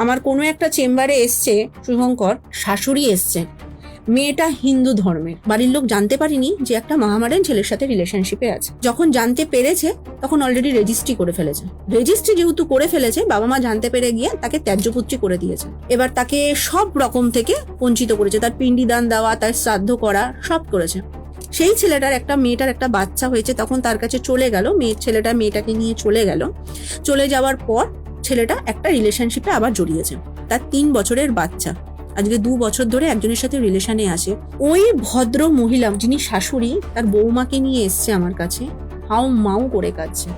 আমার কোনো একটা চেম্বারে এসছে শুভঙ্কর, শাশুড়ি এসছে, মেয়েটা হিন্দু ধর্মের, বাড়ির লোক জানতে পারিনি যে একটা মহামারান ছেলের সাথে রিলেশনশিপে আছে। যখন জানতে পেরেছে তখন অলরেডি রেজিস্ট্রি করে ফেলেছে। রেজিস্ট্রি যেহেতু করে ফেলেছে, বাবা মা জানতে পেরে গিয়ে তাকে ত্যায্যপুত্রী করে দিয়েছে। এবার তাকে সব রকম থেকে বঞ্চিত করেছে, তার পিণ্ডিদান দেওয়া, তার শ্রাদ্ধ করা, সব করেছে। সেই ছেলেটার মেয়েটার একটা বাচ্চা হয়েছে, তখন তার কাছে চলে গেল, ছেলেটা মেয়েটাকে নিয়ে চলে গেল। চলে যাওয়ার পর ছেলেটা একটা রিলেশনশিপে আবার জড়িয়েছে। তার 3 বছরের বাচ্চা আজকে 2 বছর ধরে একজনের সাথে রিলেশনে আছে। ওই ভদ্র মহিলা যিনি শাশুড়ি, তার বৌমাকে নিয়ে এসছে আমার কাছে, হাউ মাউ করে কাঁদছে।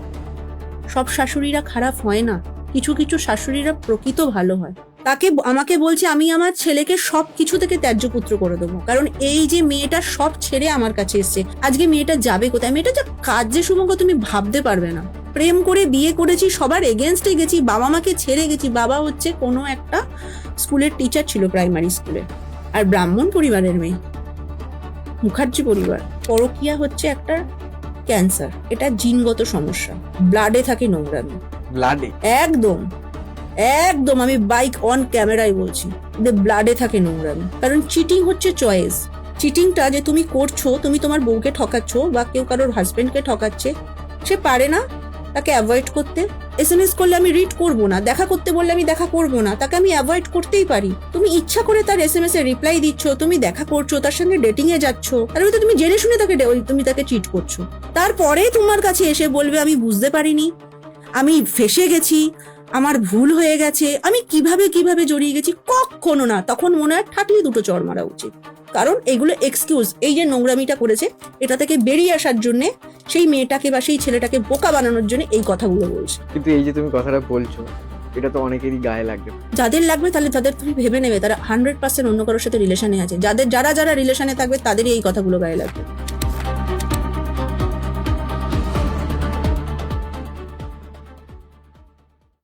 সব শাশুড়িরা খারাপ হয় না, কিছু কিছু শাশুড়িরা প্রকৃত ভালো হয়। আমাকে বলছে আমি আমার ছেলেকে সব কিছু থেকে ত্যায্যপুত্র করে দেবো, কারণ এই যে মেয়েটা সব ছেড়ে আমার কাছে এসছে। আজকে মেয়েটা যাবে কোথায়? মেয়েটা যা কাজ যে শুভঙ্কর তুমি ভাবতে পারবে না। প্রেম করে বিয়ে করেছি, সবার এগেনস্টে গেছি, বাবা মাকে ছেড়ে গেছি। বাবা হচ্ছে কোনো একটা স্কুলের টিচার ছিল, প্রাইমারি স্কুলে, আর ব্রাহ্মণ পরিবারের মেয়ে, মুখার্জি পরিবার। পরকীয়া হচ্ছে একটা ক্যান্সার, এটা জিনগত সমস্যা, ব্লাডে থাকে নোংরামি, ব্লাডে একদম একদম আমি বাইক অন ক্যামেরায় বলছি, ব্লাডে থাকে নোংরামি। কারণ চিটিং হচ্ছে চয়েস। চিটিংটা যে তুমি করছো, তুমি তোমার বউকে ঠকাচ্ছ বা কেউ কারোর হাজবেন্ডকে ঠকাচ্ছে, সে পারে না তাকে অ্যাভয়েড করতে। SMS করলে আমি রিড করবো না, দেখা করতে বললে আমি দেখা করবো না, তাকে আমি অ্যাভয়েড করতেই পারি। তুমি ইচ্ছা করে তার SMS এ রিপ্লাই দিচ্ছ, তুমি দেখা করছো, তার সঙ্গে ডেটিং এ যাচ্ছ, তার মধ্যে তুমি জেনে শুনে তুমি তাকে চিট করছো। তারপরে তোমার কাছে এসে বলবে আমি বুঝতে পারিনি, আমি ফেঁসে গেছি, আমার ভুল হয়ে গেছে, আমি কিভাবে জড়িয়ে গেছি। কখনো না, তখন মনে হয় ঠাকলি দুটো চড় মারা উচিত। কারণ এগুলো এক্সকিউজ, এই যে নোংরামিটা করেছে এটা থেকে বেরিয়ে আসার জন্য, সেই মেয়েটাকে বা সেই ছেলেটাকে বোকা বানানোর জন্য এই কথাগুলো বলছে। কিন্তু এই যে তুমি কথাটা বলছো, এটা তো অনেকেরই গায়ে লাগবে। যাদের লাগবে তাহলে তাদের তুমি ভেবে নেবে, তারা 100% অন্য কারোর সাথে রিলেশনে আছে। যারা রিলেশনে থাকবে তাদেরই এই কথাগুলো গায়ে লাগবে।